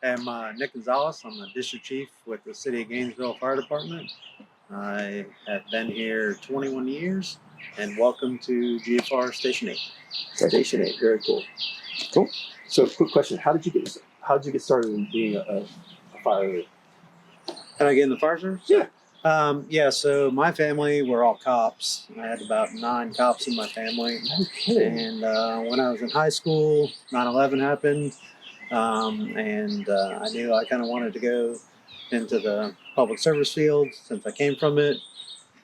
am Nick Gonzalez. I'm the District Chief with the City of Gainesville Fire Department. I have been here 21 years, and welcome to GFR Station 8. Station 8, very cool. Cool. So, quick question: How did you get started in being a fireman? Can I get in the fire service? Yeah. So my family were all cops. I had about 9 cops in my family. Okay. And when I was in high school, 9/11 happened. I knew I kind of wanted to go into the public service field since I came from it.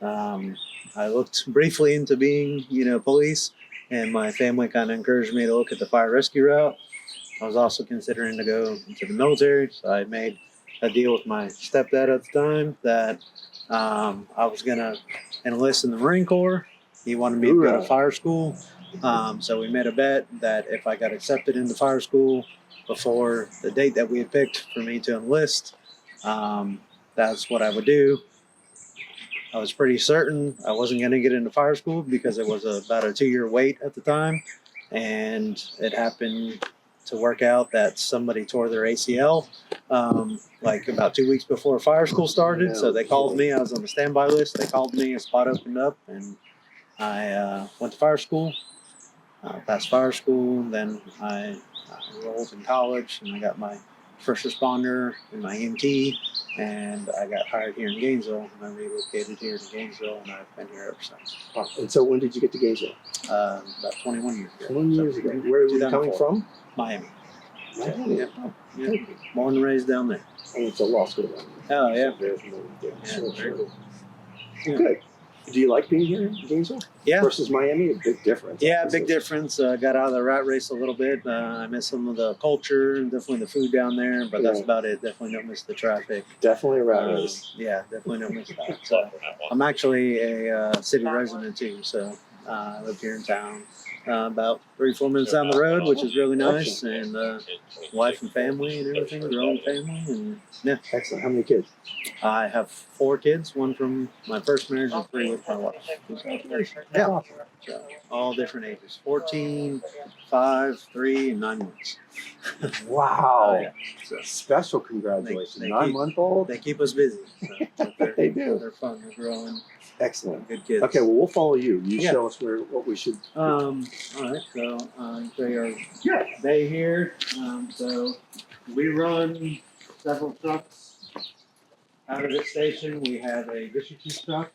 I looked briefly into being, police, and my family kind of encouraged me to look at the fire rescue route. I was also considering to go into the military, so I made a deal with my stepdad at the time that I was going to enlist in the Marine Corps. He wanted me to go to fire school. So we made a bet that if I got accepted into fire school before the date that we had picked for me to enlist, that's what I would do. I was pretty certain I wasn't going to get into fire school because it was about a 2-year wait at the time. And it happened to work out that somebody tore their ACL like about 2 weeks before fire school started. So they called me. I was on the standby list. They called me. A spot opened up, and I went to fire school. Passed fire school. Then I enrolled in college, and I got my first responder and my EMT. And I got hired here in Gainesville, and I relocated here to Gainesville, and I've been here ever since. Wow. And so when did you get to Gainesville? About 21 years ago. 21 years ago. Where were you coming from? Miami. Miami. Yeah. Born and raised down there. I went to law school down there. Oh, yeah. Very cool. Yeah. Good. Do you like being here in Gainesville? Yeah. Versus Miami? A big difference. Yeah, big difference. Got out of the rat race a little bit. I miss some of the culture and definitely the food down there, but that's about it. Definitely don't miss the traffic. Definitely a rat race. Yeah, definitely don't miss that. So I'm actually a city resident too, so I live here in town. About 3-4 minutes down the road, which is really nice, and wife and family and everything, growing family, and yeah. Excellent. How many kids? I have 4 kids, 1 from my first marriage and 3 with my wife. Yeah, so all different ages: 14, 5, 3, and 9 months. Wow! Yeah. So special congratulations! They 9-month-old. They keep us busy. So they do. They're fun. They're growing. Excellent. Good kids. Okay, well, we'll follow you. You show us what we should. All right. So they are they here. So we run several trucks out of this station. We have a District Chief truck.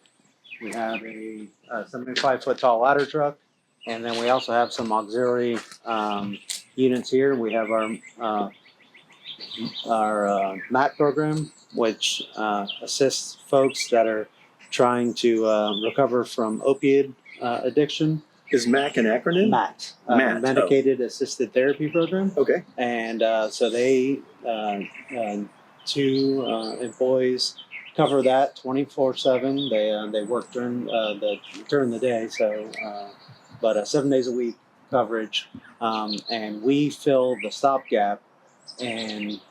We have a 75-foot tall ladder truck, and then we also have some auxiliary units here. We have our MAT program, which assists folks that are trying to recover from opiate addiction. Is MAC an acronym? MAT, MAT. Medicated Assisted Therapy Program. Okay. And so they 2 employees cover that 24/7. They work during the day, so but 7 days a week coverage, and we fill the stopgap and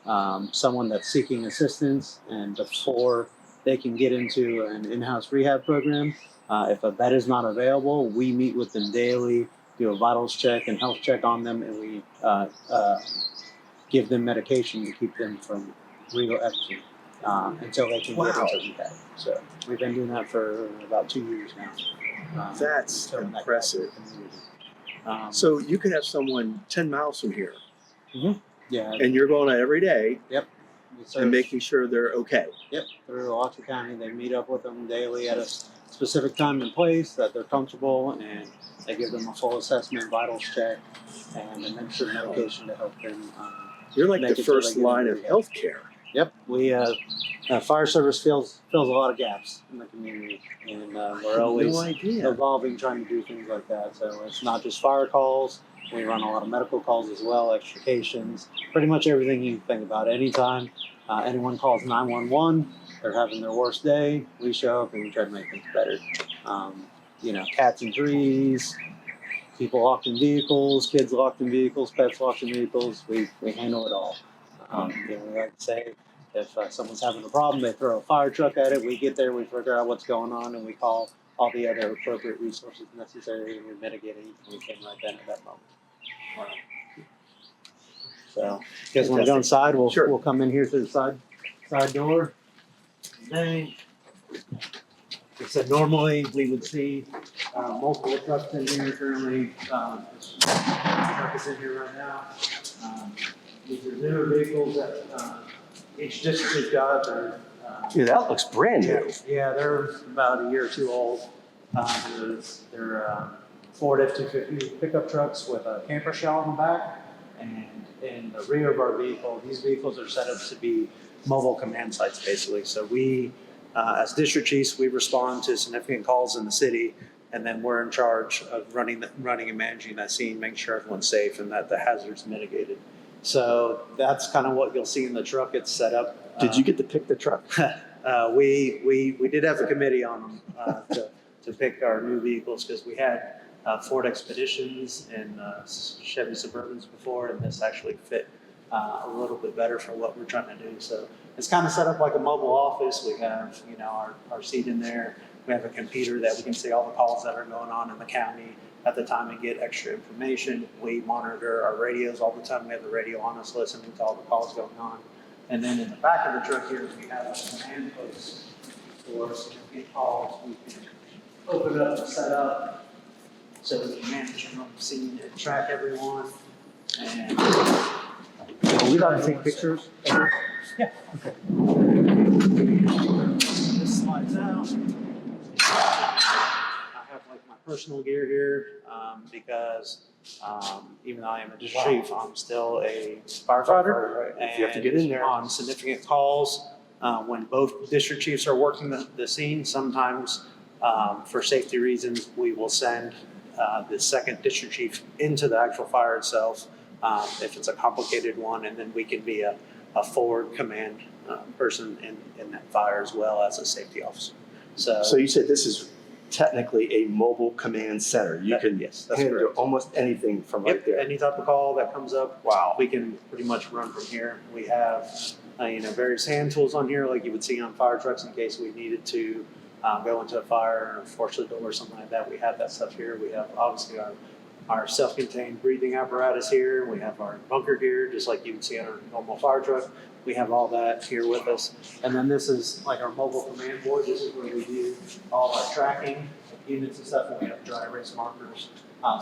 someone that's seeking assistance, and before they can get into an in-house rehab program. If a bed is not available, we meet with them daily, do a vitals check and health check on them, and we give them medication to keep them from relapsing until they can get into rehab. So we've been doing that for about 2 years now. That's impressive. So you could have someone 10 miles from here. Mm-hmm. Yeah. And you're going out every day. Yep. And making sure they're okay. Yep. Through Alachua County, they meet up with them daily at a specific time and place that they're comfortable, and they give them a full assessment, vitals check, and administer medication to help them. You're like the first line of healthcare. Yep. We fire service fills a lot of gaps in the community, and we're always evolving, trying to do things like that. So it's not just fire calls. We run a lot of medical calls as well, extrications, pretty much everything you think about. Anytime anyone calls 911, they're having their worst day, we show up and we try to make things better. Cats in trees, people locked in vehicles, kids locked in vehicles, pets locked in vehicles. We handle it all. We like to say, if someone's having a problem, they throw a fire truck at it. We get there, we figure out what's going on, and we call all the other appropriate resources necessary, and we mitigate anything we can right then at that moment. So you guys want to go inside? Sure. We'll come in here through the side door. Okay. Like I said, normally we would see multiple trucks in here. Currently, this truck is in here right now. These are newer vehicles that each district has got. Yeah, that looks brand new. Yeah, they're about a year or two old. They're Ford F-250 pickup trucks with a camper shell on the back. And in the rear of our vehicle, these vehicles are set up to be mobile command sites, basically. So we, as district chiefs, we respond to significant calls in the city, and then we're in charge of running and managing that scene, making sure everyone's safe and that the hazard's mitigated. So that's kind of what you'll see in the truck. It's set up. Did you get to pick the truck? We did have a committee on them to pick our new vehicles because we had Ford Expeditions and Chevy Suburbans before, and this actually fit a little bit better for what we're trying to do. So it's kind of set up like a mobile office. We have our seat in there. We have a computer that we can see all the calls that are going on in the county at the time and get extra information. We monitor our radios all the time. We have the radio on us listening to all the calls going on. And then in the back of the truck here, we have a command post for significant calls. We can open it up and set up so we can manage from the scene and track everyone. And Are we allowed to take pictures? yeah. Okay. This slides out. I have like my personal gear here because even though I am a district chief, I'm still a firefighter. Right. You have to get in there. On significant calls, when both district chiefs are working the scene, sometimes for safety reasons, we will send the second district chief into the actual fire itself if it's a complicated one, and then we can be a forward command person in that fire as well as a safety officer. So you said this is technically a mobile command center. You can yes, that's handle correct. almost anything from right there. Any type of call that comes up, Wow. we can pretty much run from here. We have various hand tools on here like you would see on fire trucks in case we needed to go into a fire or force a door or something like that. We have that stuff here. We have obviously our self-contained breathing apparatus here. We have our bunker gear just like you would see on our normal fire truck. We have all that here with us. And then this is like our mobile command board. This is where we do all our tracking units and stuff. And we have dry erase markers.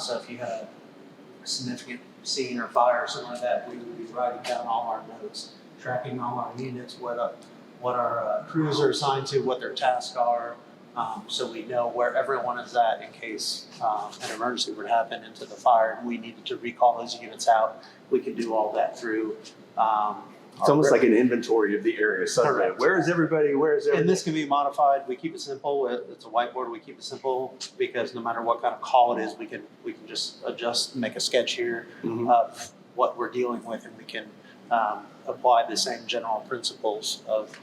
So if you had a significant scene or fire or something like that, we would be writing down all our notes, tracking all our units, what our crews are assigned to, what their tasks are, so we know where everyone is at in case an emergency would happen into the fire and we needed to recall those units out. We can do all that through. It's almost like an inventory of the area. So Correct. Where is everybody? Where is everybody? And this can be modified. We keep it simple. It's a whiteboard. We keep it simple because no matter what kind of call it is, we can just adjust, make a sketch here of what we're dealing with, and we can apply the same general principles of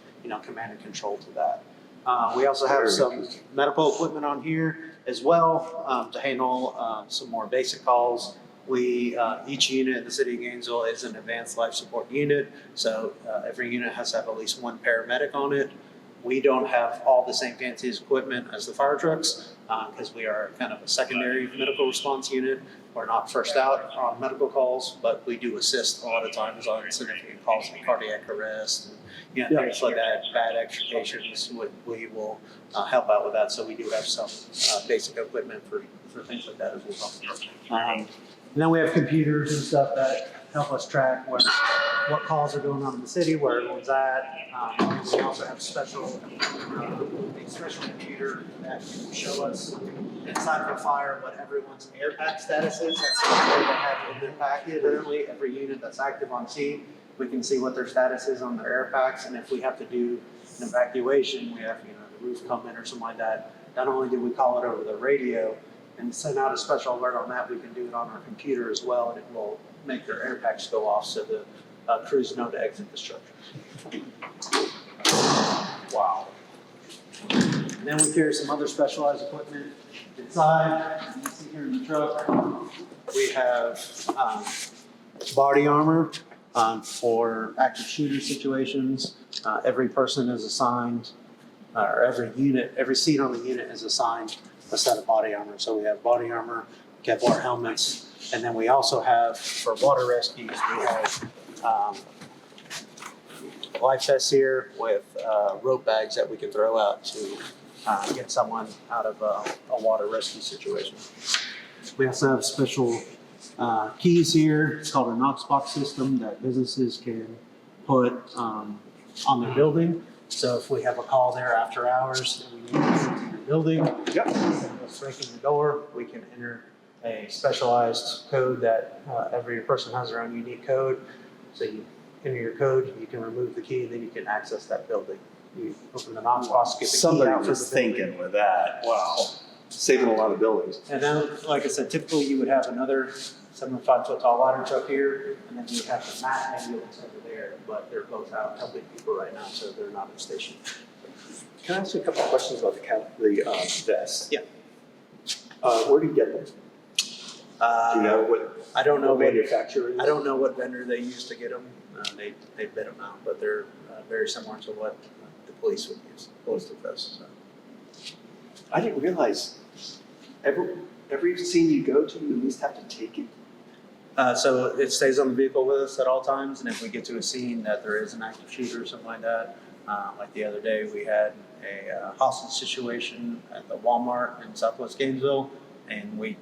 command and control to that. We also have some medical equipment on here as well to handle some more basic calls. Each unit in the city of Gainesville is an advanced life support unit, so every unit has to have at least one paramedic on it. We don't have all the same fancy equipment as the fire trucks because we are kind of a secondary medical response unit. We're not first out on medical calls, but we do assist a lot of times on significant calls like cardiac arrest and things like that, bad extrications. We will help out with that. So we do have some basic equipment for things like that as well. And then we have computers and stuff that help us track what calls are going on in the city, where everyone's at. We also have a special computer that can show us inside of a fire what everyone's air pack status is. That's something they have in the packet. Currently, every unit that's active on scene, we can see what their status is on their air packs. And if we have to do an evacuation, we have the roof come in or something like that. Not only do we call it over the radio and send out a special alert on that, we can do it on our computer as well, and it will make their air packs go off so the crews know to exit the structure. Wow. And then we carry some other specialized equipment inside. You can see here in the truck, we have body armor for active shooter situations. Every person is assigned, or every seat on the unit is assigned a set of body armor. So we have body armor, Kevlar helmets, and then we also have, for water rescues, we have life vests here with rope bags that we can throw out to get someone out of a water rescue situation. We also have special keys here. It's called a Knox box system that businesses can put on their building. So if we have a call there after hours and we need to get into the building, Yep. instead of breaking the door, we can enter a specialized code that every person has their own unique code. So you enter your code, you can remove the key, and then you can access that building. You open the Knox box, get the key Somebody out for was the building. thinking with that. Wow. Saving a lot of buildings. And then, like I said, typically you would have another 75-foot tall ladder truck here, and then you would have the mat ambulance over there, but they're both out helping people right now, so they're not in station. Can I ask you a couple of questions about the vests? Yeah. Where do you get them? Do you know what I don't know what manufacturer is? I don't know what vendor they use to get them. They bid them out, but they're very similar to what the police would use, ballistic vests. So. I didn't realize every scene you go to, you at least have to take it. So it stays on the vehicle with us at all times, and if we get to a scene that there is an active shooter or something like that, like the other day we had a hostage situation at the Walmart in Southwest Gainesville, and we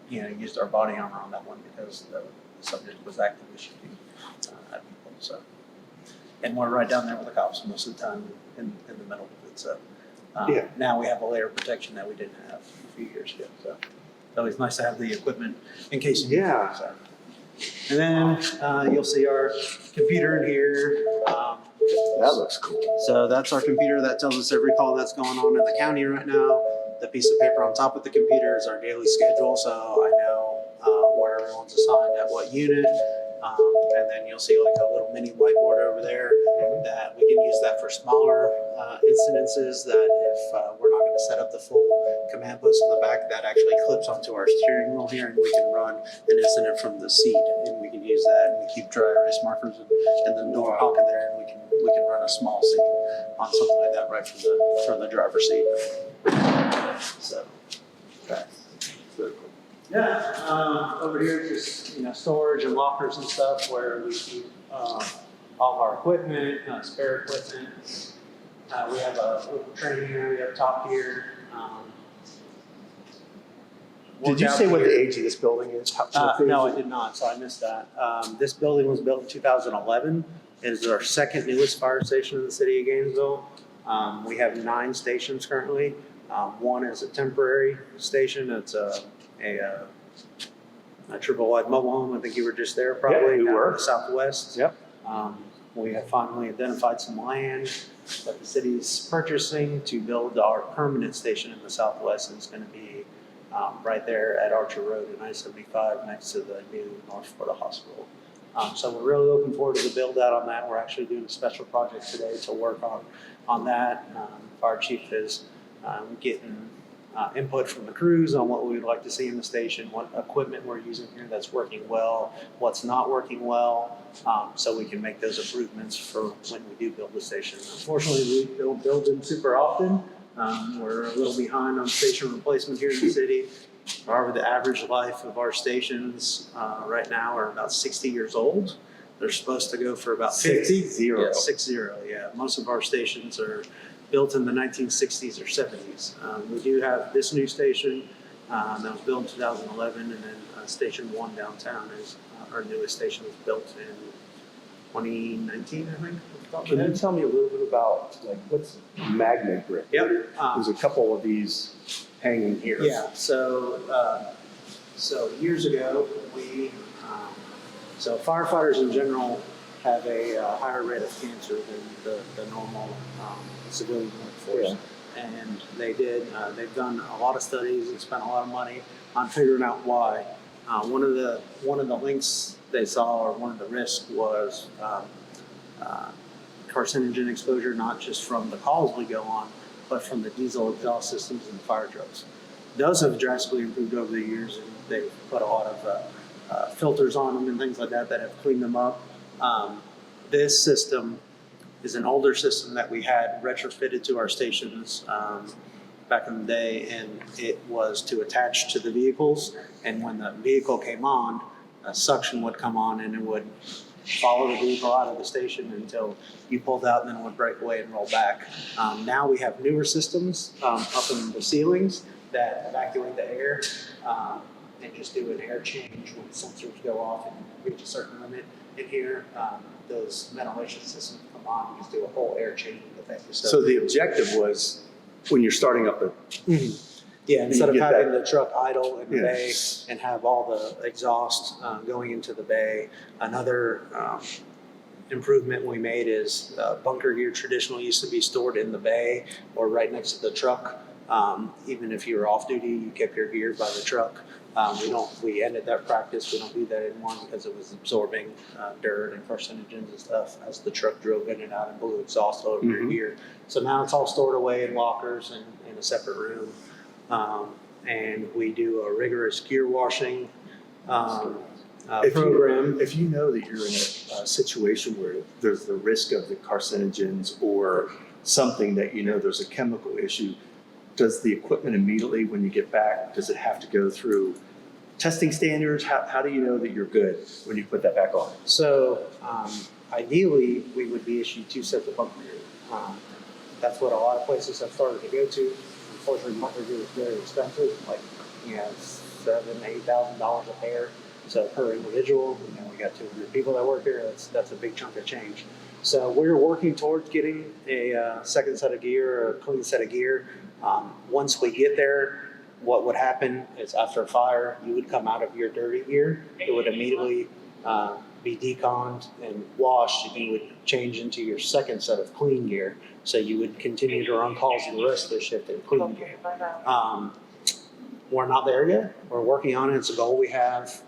used our body armor on that one because the subject was actively shooting at people. So, and we're right down there with the cops most of the time in the middle of it. So now we have a layer of protection that we didn't have a few years ago. So it's always nice to have the equipment in case you need it. So. And then you'll see our computer in here. That looks cool. So that's our computer that tells us every call that's going on in the county right now. The piece of paper on top of the computer is our daily schedule, so I know where everyone's assigned at what unit. And then you'll see like a little mini whiteboard over there that we can use that for smaller incidences that if we're not going to set up the full command post in the back, that actually clips onto our steering wheel here, and we can run an incident from the seat, and we can use that, and we keep dry erase markers in the door pocket there, and we can run a small scene on something like that right from the driver's seat. So, Okay. Very cool. yeah, over here is just storage and lockers and stuff where we keep all of our equipment, spare equipment. We have a little training area up top here. Did you say what the age of this building is? No, I did not, so I missed that. This building was built in 2011. It is our second newest fire station in the city of Gainesville. We have 9 stations currently. One is a temporary station. It's a triple wide mobile home. I think you were just there probably. Yeah, we were. In the Southwest. Yep. We have finally identified some land that the city's purchasing to build our permanent station in the Southwest, and it's going to be right there at Archer Road and I-75 next to the new North Florida Hospital. So we're really looking forward to the build out on that. We're actually doing a special project today to work on that. Our chief is getting input from the crews on what we would like to see in the station, what equipment we're using here that's working well, what's not working well, so we can make those improvements for when we do build the station. Unfortunately, we don't build them super often. We're a little behind on station replacement here in the city. However, the average life of our stations right now are about 60 years old. They're supposed to go for about 50. 60? Yeah, 60, yeah. Most of our stations are built in the 1960s or 70s. We do have this new station that was built in 2011, and then Station 1 downtown is our newest station was built in 2019, I think. Can you tell me a little bit about what's magnet grip? Yep. There's a couple of these hanging here. Yeah. So years ago, so firefighters in general have a higher rate of cancer than the normal civilian workforce. Yeah. And they've done a lot of studies and spent a lot of money on figuring out why. One of the links they saw, or one of the risks, was carcinogen exposure, not just from the calls we go on, but from the diesel exhaust systems in the fire trucks. Those have drastically improved over the years, and they've put a lot of filters on them and things like that have cleaned them up. This system is an older system that we had retrofitted to our stations back in the day, and it was to attach to the vehicles. And when the vehicle came on, a suction would come on, and it would follow the vehicle out of the station until you pulled out, and then it would break away and roll back. Now we have newer systems up in the ceilings that evacuate the air and just do an air change when sensors go off and reach a certain limit. In here, those ventilation systems come on and just do a whole air change effect. So the objective was when you're starting up the yeah, instead of get having that- the truck idle in the Yeah. bay and have all the exhaust going into the bay. Another improvement we made is bunker gear traditionally used to be stored in the bay or right next to the truck. Even if you were off duty, you kept your gear by the truck. We ended that practice. We don't do that anymore because it was absorbing dirt and carcinogens and stuff as the truck drove in and out and blew exhaust all over your gear. So now it's all stored away in lockers and in a separate room. And we do a rigorous gear washing program. If you know that you're in a situation where there's the risk of the carcinogens or something that you know there's a chemical issue, does the equipment immediately when you get back, does it have to go through testing standards? How do you know that you're good when you put that back on? So ideally, we would be issued 2 sets of bunker gear. That's what a lot of places have started to go to. Unfortunately, bunker gear is very expensive, like $7,000-8,000 a pair. So per individual, we got 200 people that work here. That's a big chunk of change. So we're working towards getting a second set of gear, or a clean set of gear. Once we get there, what would happen is after a fire, you would come out of your dirty gear. It would immediately be deconned and washed, and you would change into your second set of clean gear. So you would continue to run calls the rest of the shift in clean gear. We're not there yet. We're working on it. It's a goal we have.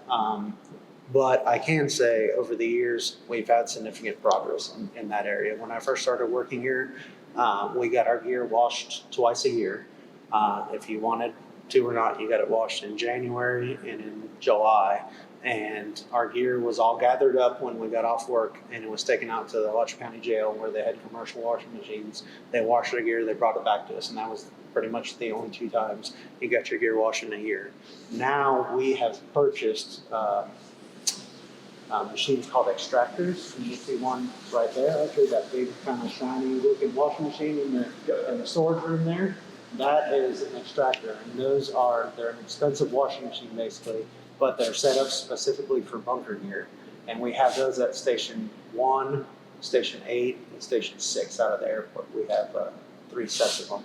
But I can say over the years, we've had significant progress in that area. When I first started working here, we got our gear washed twice a year. If you wanted to or not, you got it washed in January and in July. And our gear was all gathered up when we got off work, and it was taken out to the Letcher County Jail where they had commercial washing machines. They washed their gear, they brought it back to us, and that was pretty much the only 2 times you got your gear washed in a year. Now we have purchased machines called extractors. And you see one right there, actually that big kind of shiny looking washing machine in the storage room there. That is an extractor, and they're an expensive washing machine basically, but they're set up specifically for bunker gear. And we have those at Station 1, Station 8, and Station 6 out of the airport. We have 3 sets of them.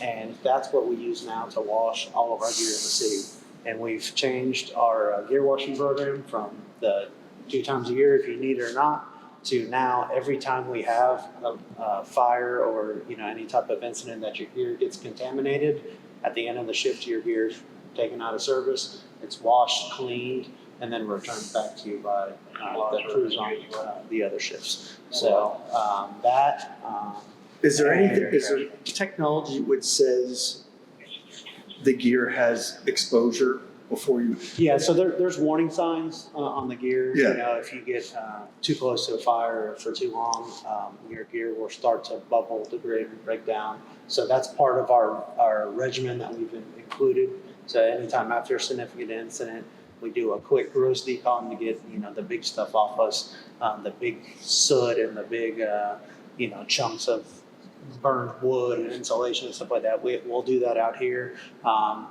And that's what we use now to wash all of our gear in the city. And we've changed our gear washing program from the 2 times a year if you need it or not, to now every time we have a fire or any type of incident that your gear gets contaminated, at the end of the shift your gear is taken out of service, it's washed, cleaned, and then returned back to you by the crews on the other shifts. So Is there technology which says the gear has exposure before you? Yeah, so there's warning signs on the gear. Yeah. If you get too close to a fire for too long, your gear will start to bubble, degrade, and break down. So that's part of our regimen that we've included. So anytime after a significant incident, we do a quick gross decon to get the big stuff off us, the big soot and the big chunks of burned wood and insulation and stuff like that. We'll do that out here.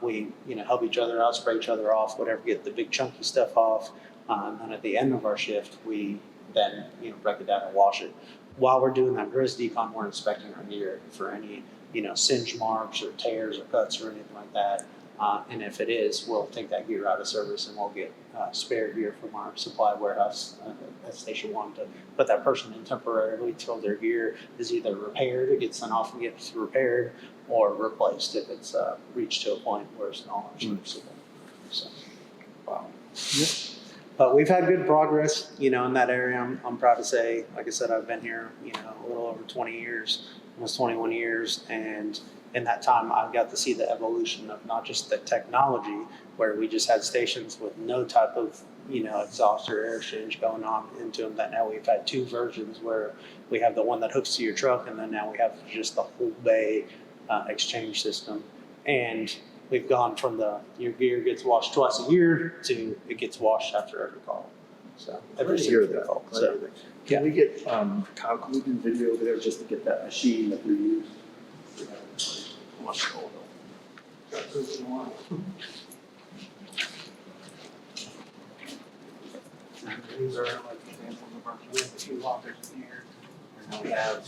We help each other out, spray each other off, whatever, get the big chunky stuff off. And then at the end of our shift, we then break it down and wash it. While we're doing that gross decon, we're inspecting our gear for any singe marks or tears or cuts or anything like that. And if it is, we'll take that gear out of service and we'll get spare gear from our supply warehouse at Station 1 to put that person in temporarily till their gear is either repaired, it gets sent off and gets repaired, or replaced if it's reached to a point where it's no longer serviceable. So, wow. Yeah. But we've had good progress, in that area. I'm proud to say, like I said, I've been here, a little over 20 years, almost 21 years, and in that time, I've got to see the evolution of not just the technology, where we just had stations with no type of, exhaust or air exchange going on into them, that now we've had 2 versions where we have the one that hooks to your truck, and then now we have just the whole bay exchange system. And we've gone from your gear gets washed twice a year to it gets washed after every call. So Every year between that. calls. So, Can we get convoluted video over there just to get that machine that we use? These are like examples of our, we have a few lockers in here. And then we have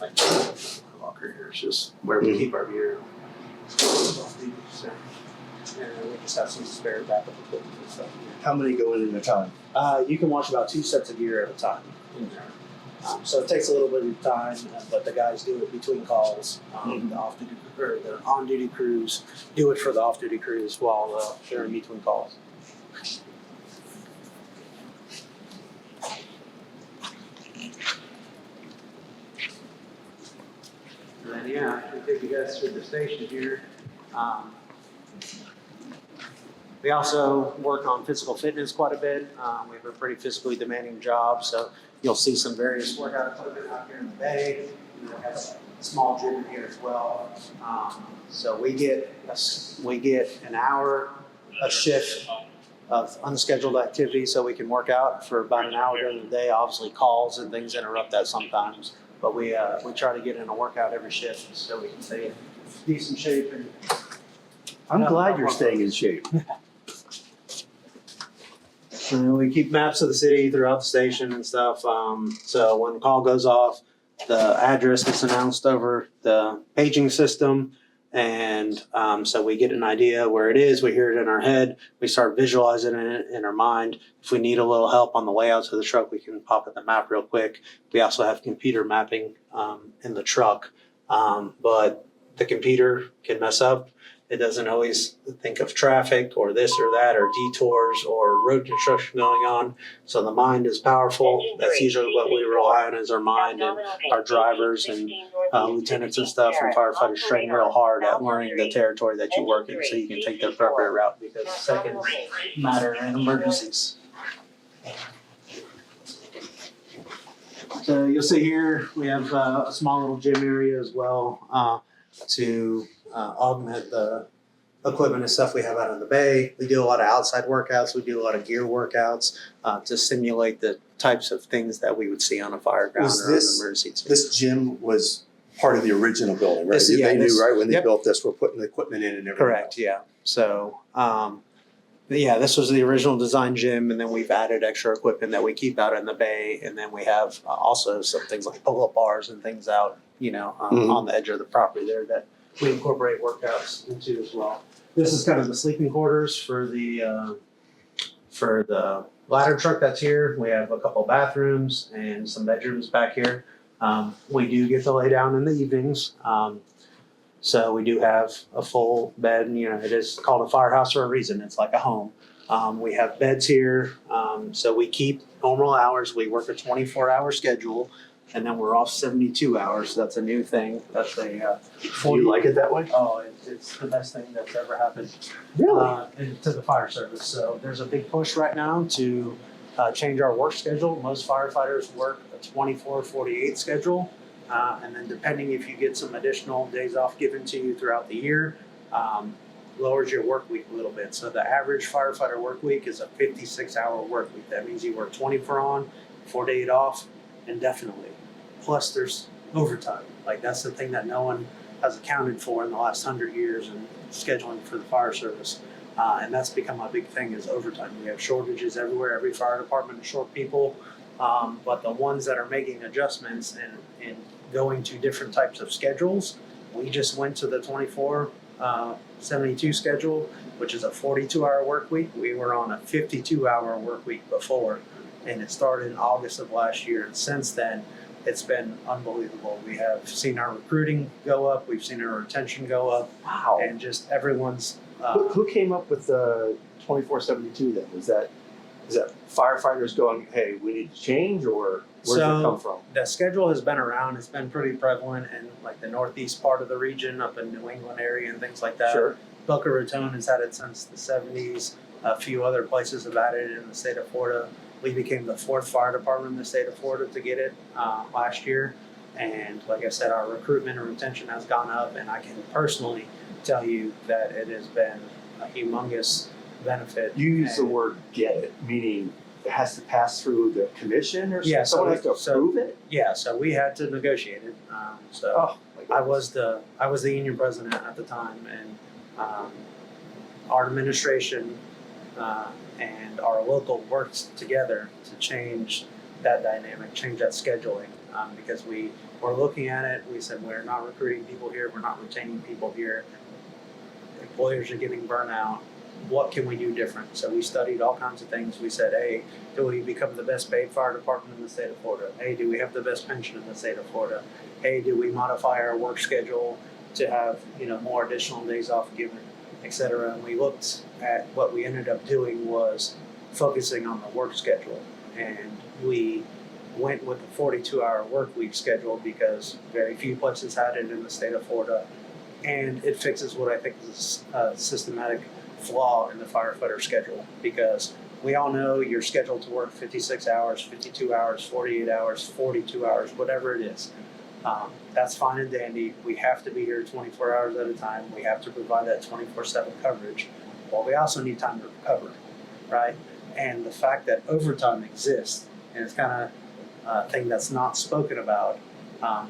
like a locker here. It's just where we keep our gear. And we just have some spare backup equipment and stuff. How many go in at a time? You can watch about 2 sets of gear at a time in there. So it takes a little bit of time, but the guys do it between calls. The off-duty or the on-duty crews do it for the off-duty crews while they're in between calls. And then we take you guys through the station here. We also work on physical fitness quite a bit. We have a pretty physically demanding job, so you'll see some various workout equipment out here in the bay. We have a small gym in here as well. So we get an hour a shift of unscheduled activity, so we can work out for about an hour during the day. Obviously, calls and things interrupt that sometimes, but we try to get in a workout every shift so we can stay in decent shape. And I'm glad you're staying in shape. we keep maps of the city throughout the station and stuff. So when the call goes off, the address gets announced over the paging system. And so we get an idea where it is. We hear it in our head. We start visualizing it in our mind. If we need a little help on the way out to the truck, we can pop at the map real quick. We also have computer mapping in the truck. But the computer can mess up. It doesn't always think of traffic or this or that or detours or road construction going on. So the mind is powerful. That's usually what we rely on is our mind, and our drivers and lieutenants and stuff and firefighters train real hard at learning the territory that you work in so you can take the appropriate route, because seconds matter in emergencies. So you'll see here we have a small little gym area as well to augment the equipment and stuff we have out in the bay. We do a lot of outside workouts. We do a lot of gear workouts to simulate the types of things that we would see on a fire ground or an emergency. This gym was part of the original building, right? They knew right when they built this, we're putting the equipment in and everything. Correct, yeah. So, this was the original design gym, and then we've added extra equipment that we keep out in the bay, and then we have also some things like pull-up bars and things out, on the edge of the property there that we incorporate workouts into as well. This is kind of the sleeping quarters for the ladder truck that's here. We have a couple bathrooms and some bedrooms back here. We do get to lay down in the evenings. So we do have a full bed, and it is called a firehouse for a reason. It's like a home. We have beds here. So we keep normal hours. We work a 24-hour schedule, and then we're off 72 hours. So that's a new thing. That's a Do you like it that way? Oh, it's the best thing that's ever happened. Really? To the fire service. So there's a big push right now to change our work schedule. Most firefighters work a 24-48 schedule. And then depending if you get some additional days off given to you throughout the year, lowers your work week a little bit. So the average firefighter work week is a 56-hour work week. That means you work 24 on, 48 off, indefinitely. Plus there's overtime. Like that's the thing that no one has accounted for in the last 100 years in scheduling for the fire service. And that's become a big thing is overtime. We have shortages everywhere. Every fire department is short people. But the ones that are making adjustments and going to different types of schedules, we just went to the 24-72 schedule, which is a 42-hour work week. We were on a 52-hour work week before, and it started in August of last year. And since then, it's been unbelievable. We have seen our recruiting go up. We've seen our retention go up. Wow. And just everyone's... Who came up with the 24/72 then? Is that firefighters going, hey, we need to change, or where did it come from? The schedule has been around. It's been pretty prevalent in like the northeast part of the region, up in New England area and things like that. Sure. Boca Raton has had it since the 70s. A few other places have added it in the state of Florida. We became the 4th fire department in the state of Florida to get it last year. And like I said, our recruitment and retention has gone up, and I can personally tell you that it has been a humongous benefit. You use the word get it, meaning it has to pass through the commission or Yeah, someone has to approve it? Yeah, so we had to negotiate it. Oh, my I goodness. was the union president at the time, and our administration and our local worked together to change that dynamic, change that scheduling, because we were looking at it. We said we're not recruiting people here, we're not retaining people here. Employers are getting burnout. What can we do different? So we studied all kinds of things. We said, hey, do we become the best paid fire department in the state of Florida? Hey, do we have the best pension in the state of Florida? Hey, do we modify our work schedule to have more additional days off given, et cetera? And we looked at what we ended up doing was focusing on the work schedule, and we went with the 42-hour work week schedule because very few places had it in the state of Florida, and it fixes what I think is a systematic flaw in the firefighter schedule, because we all know you're scheduled to work 56 hours, 52 hours, 48 hours, 42 hours, whatever it is. That's fine and dandy. We have to be here 24 hours at a time. We have to provide that 24/7 coverage. Well, we also need time to recover, right? And the fact that overtime exists, and it's kind of a thing that's not spoken about,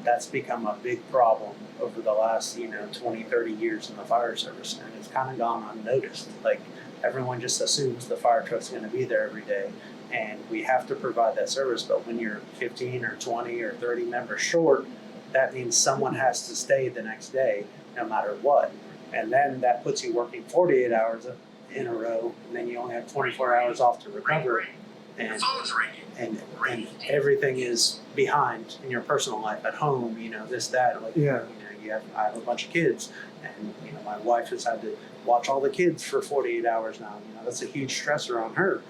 that's become a big problem over the last 20, 30 years in the fire service, and it's kind of gone unnoticed. Like, everyone just assumes the fire truck's going to be there every day, and we have to provide that service. But when you're 15 or 20 or 30 members short, that means someone has to stay the next day no matter what, and then that puts you working 48 hours in a row, and then you only have 24 hours off to recover, and everything is behind in your personal life at home, this, that, like, Yeah. I have a bunch of kids, and my wife has had to watch all the kids for 48 hours now. That's a huge stressor on her.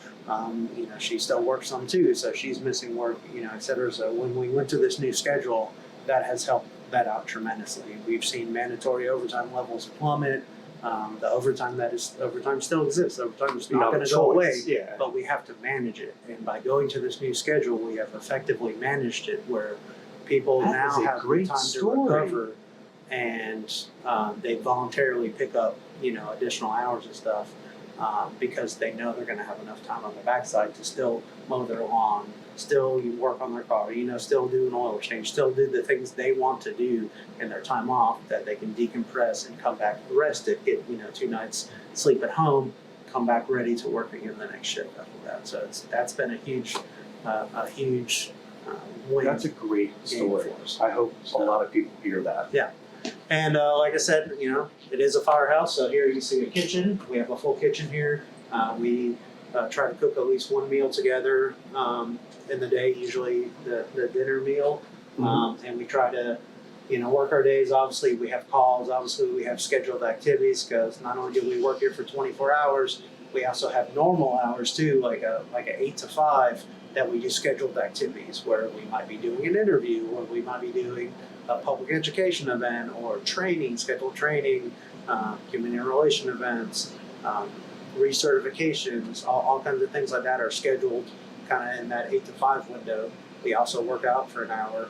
She still works some too, so she's missing work, et cetera. So when we went to this new schedule, that has helped that out tremendously. We've seen mandatory overtime levels plummet. The overtime still exists. Overtime is not going to go away, Yeah. but we have to manage it. And by going to this new schedule, we have effectively managed it, where people That now is a have the great time story. to recover, and they voluntarily pick up additional hours and stuff, because they know they're going to have enough time on the backside to still mow their lawn, still work on their car, still do an oil change, still do the things they want to do in their time off, that they can decompress and come back rested, get 2 nights sleep at home, come back ready to work again the next shift after that. So that's been a huge win. That's a great story. for us. I hope a lot of people hear that. Yeah. And like I said, it is a firehouse. So here you can see a kitchen. We have a full kitchen here. We try to cook at least one meal together in the day, usually the dinner meal. And we try to, work our days. Obviously, we have calls. Obviously, we have scheduled activities, because not only do we work here for 24 hours, we also have normal hours too, like a 8 to 5, that we do scheduled activities, where we might be doing an interview, or we might be doing a public education event, or scheduled training, community relation events, recertifications, all kinds of things like that are scheduled kind of in that 8 to 5 window. We also work out for an hour,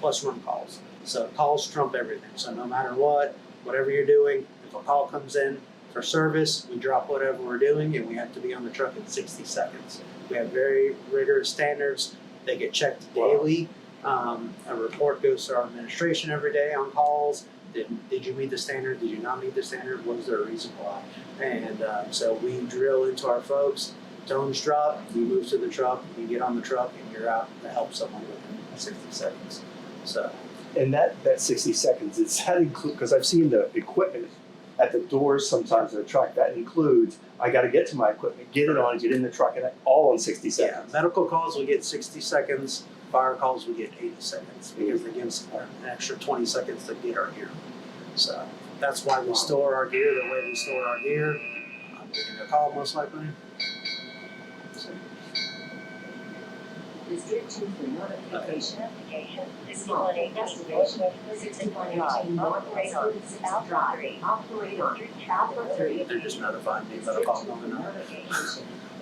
plus room calls. So calls trump everything. So no matter whatever you're doing, if a call comes in for service, we drop whatever we're doing, and we have to be on the truck in 60 seconds. We have very rigorous standards. They get checked daily. A report goes to our administration every day on calls. Did you meet the standard? Did you not meet the standard? Was there a reason why? And so we drill into our folks. Tones drop, you move to the truck, you get on the truck, and you're out to help someone within 60 seconds. So. And that 60 seconds, does that include, because I've seen the equipment at the doors sometimes of the truck, that includes, I got to get to my equipment, get it on, get in the truck, and all in 60 seconds. Yeah, medical calls we get 60 seconds, fire calls we get 80 seconds, because they give us an extra 20 seconds to get our gear. So that's why we store our gear the way we store our gear. I'm getting a call most likely. District Chief notification. This morning, investigation. 6118 North Rayford, 6th Drive. Operator, Alpha 30. They're just notifying me that a call coming up.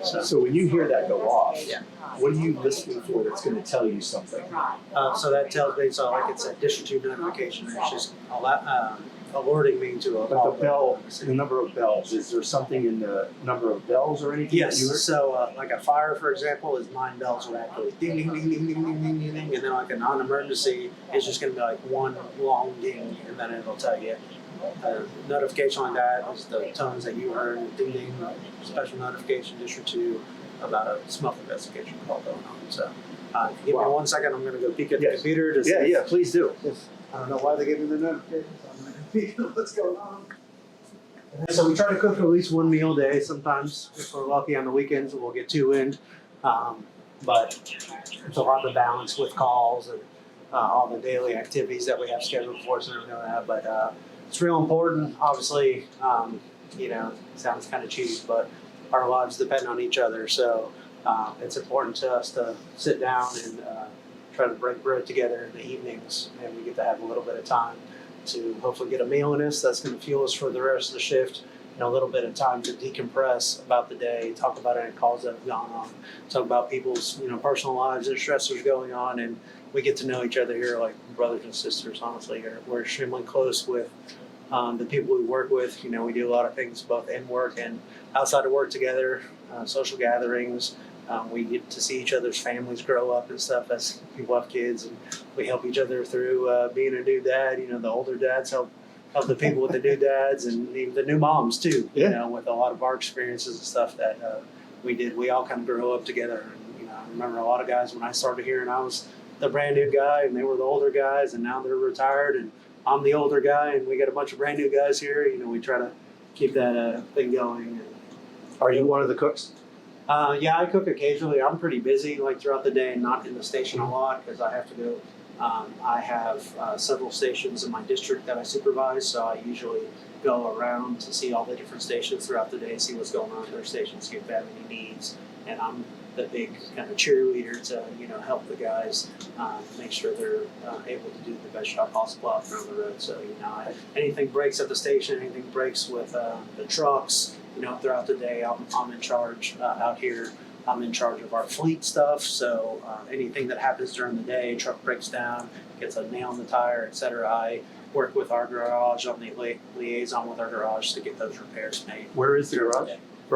So when you hear that go off, Yeah. what are you listening for that's going to tell you something? So that tells me, so like it's a District Chief notification. It's just alerting me to a But call. the bell, the number of bells, is there something in the number of bells or anything? Yes. that you heard? So, like a fire, for example, is 9 bells will actually ding, ding, ding, ding, ding, ding, ding, ding, ding, and then like a non-emergency is just going to be like one long ding, and then it'll tell you. Notification like that is the tones that you heard, ding, ding, special notification, District 2, about a smoke investigation call going on. So, if you give me 1 second, I'm going to go peek at the Yes. computer to see. Yeah, please do. I don't know why they gave me the notifications. I'm going to peek at what's going on. So we try to cook at least one meal a day. Sometimes, if we're lucky on the weekends, we'll get 2 in. But it's a lot to balance with calls and all the daily activities that we have scheduled for us and everything like that. But it's real important. Obviously, you know, it sounds kind of cheap, but our lives depend on each other. So it's important to us to sit down and try to break bread together in the evenings, and we get to have a little bit of time to hopefully get a meal in us that's going to fuel us for the rest of the shift, and a little bit of time to decompress about the day, talk about any calls that have gone on, talk about people's personal lives and stressors going on, and we get to know each other here like brothers and sisters. Honestly, we're extremely close with the people we work with. We do a lot of things both in work and outside of work together, social gatherings. We get to see each other's families grow up and stuff as people have kids, and we help each other through being a new dad. The older dads help the people with the new dads, and even the new moms too. With a lot of our experiences and stuff that we did, we all kind of grew up together. And I remember a lot of guys when I started here, and I was the brand new guy, and they were the older guys, and now they're retired, and I'm the older guy, and we got a bunch of brand new guys here. We try to keep that thing going. Are you one of the cooks? Yeah, I cook occasionally. I'm pretty busy throughout the day and not in the station a lot because I have to go. I have several stations in my district that I supervise, so I usually go around to see all the different stations throughout the day, see what's going on in their stations, see if they have any needs, and I'm the big kind of cheerleader to help the guys make sure they're able to do the best job possible out there on the road. So anything breaks at the station, anything breaks with the trucks. Throughout the day, I'm in charge out here. I'm in charge of our fleet stuff. So anything that happens during the day, truck breaks down, gets a nail in the tire, etc. I work with our garage on the liaison with our garage to get those repairs made. Where is the garage?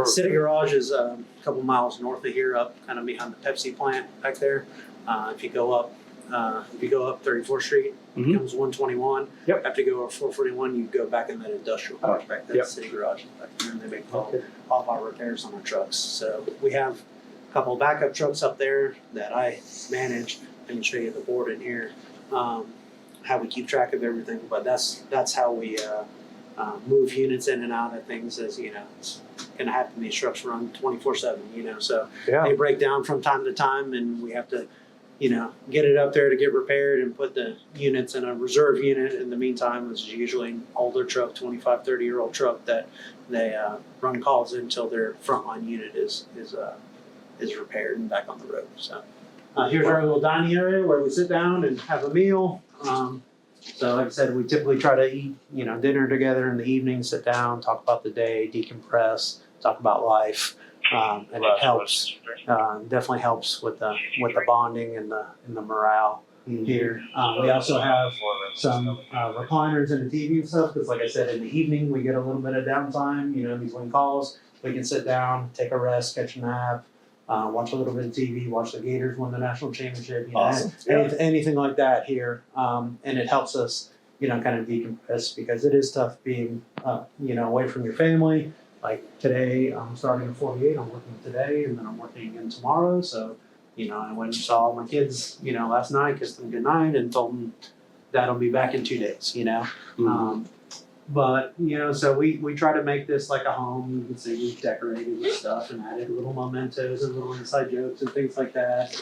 City Garage is a couple miles north of here, up kind of behind the Pepsi plant back there. If you go up 34th Street, Mhm. it comes 121. Yep. After you go over 441, you go back in that industrial park back there, Yep. City Garage back there, and they make all of our repairs on our trucks. So we have a couple of backup trucks up there that I manage. I can show you the board in here, how we keep track of everything. But that's how we move units in and out of things. As it's going to happen. These trucks run 24/7. So they break down from time to time, and we have to get it up there to get repaired and put the units in a reserve unit. In the meantime, it's usually an older truck, 25, 30-year-old truck that they run calls until their frontline unit is repaired and back on the road. So here's our little dining area where we sit down and have a meal. So like I said, we typically try to eat, dinner together in the evening, sit down, talk about the day, decompress, talk about life. And it helps, definitely helps with the bonding and the morale here. We also have some recliners and a TV and stuff because, like I said, in the evening we get a little bit of downtime. Between calls, we can sit down, take a rest, catch a nap, watch a little bit of TV, watch the Gators win the national championship. Awesome. Anything like that here, and it helps us, kind of decompress because it is tough being, away from your family. Like today, I'm starting at 48. I'm working today, and then I'm working again tomorrow. So, I went and saw my kids, last night, kissed them goodnight, and told them Dad will be back in 2 days. Mm-hmm. But so we try to make this like a home. You can see we've decorated with stuff and added little mementos and little inside jokes and things like that.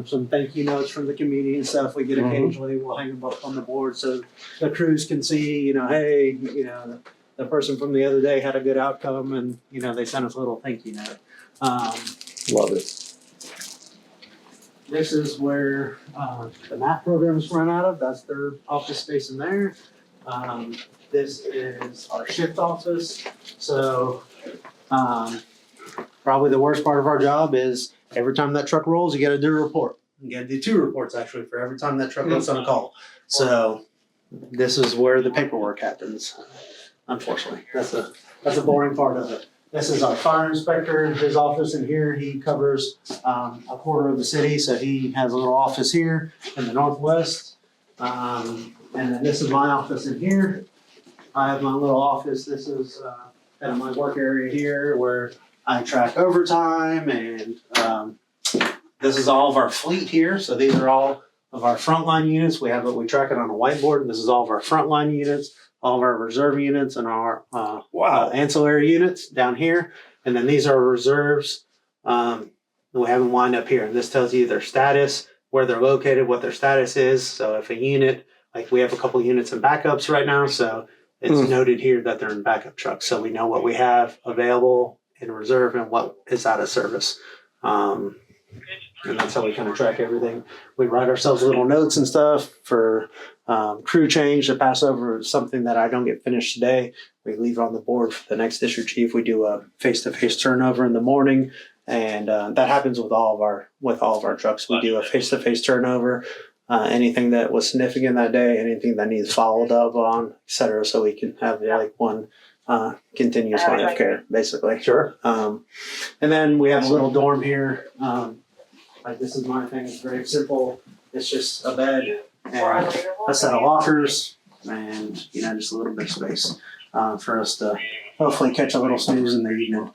Some thank you notes from the community and stuff we get occasionally. We'll hang them up on the board so the crews can see. Hey, the person from the other day had a good outcome, and they sent us a little thank you note. Love it. This is where the math programs run out of. That's their office space in there. This is our shift office. So probably the worst part of our job is every time that truck rolls, you got to do a report. You got to do 2 reports actually for every time that truck goes on a call. So this is where the paperwork happens. Unfortunately, that's a boring part of it. This is our fire inspector, his office in here. He covers a quarter of the city, so he has a little office here in the northwest. And then this is my office in here. I have my little office. This is kind of my work area here where I track overtime, and this is all of our fleet here. So these are all of our frontline units. We track it on a whiteboard. This is all of our frontline units, all of our reserve units, and our ancillary units down here. And then these are reserves. We have them lined up here. And this tells you their status, where they're located, what their status is. So if a unit, like we have a couple units in backups right now, so it's noted here that they're in backup trucks. So we know what we have available in reserve and what is out of service. And that's how we kind of track everything. We write ourselves little notes and stuff for crew change to pass over something that I don't get finished today. We leave it on the board for the next district chief. We do a face-to-face turnover in the morning, and that happens with all of our trucks. We do a face-to-face turnover. Anything that was significant that day, anything that needs followed up on, et cetera, so we can have like one continuous line of care, basically. Sure. And then we have a little dorm here. Like this is my thing. It's very simple. It's just a bed and a set of lockers, and just a little bit of space for us to hopefully catch a little snooze in the evening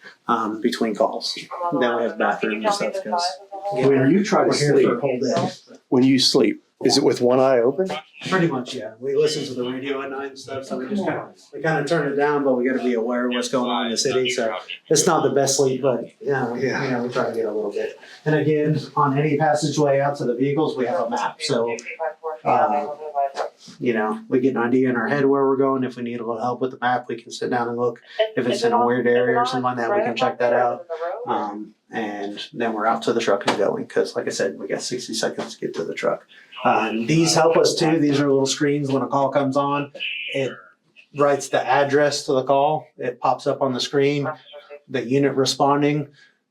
between calls. Then we have bathrooms and stuff because When you try to we're here for a sleep, whole day. when you sleep, is it with one eye open? Pretty much, yeah. We listen to the radio at night and stuff, so we kind of turn it down, but we got to be aware of what's going on in the city. So it's not the best sleep, but we try to get a little bit. And again, on any passageway out to the vehicles, we have a map. So we get an idea in our head where we're going. If we need a little help with the map, we can sit down and look. If it's in a weird area or something like that, we can check that out. And then we're out to the truck and going, because like I said, we got 60 seconds to get to the truck. These help us too. These are little screens. When a call comes on, it writes the address to the call. It pops up on the screen, the unit responding,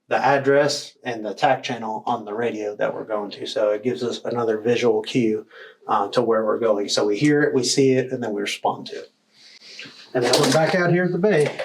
the address, and the TAC channel on the radio that we're going to. So it gives us another visual cue to where we're going. So we hear it, we see it, and then we respond to it. And then we're back out here at the bay.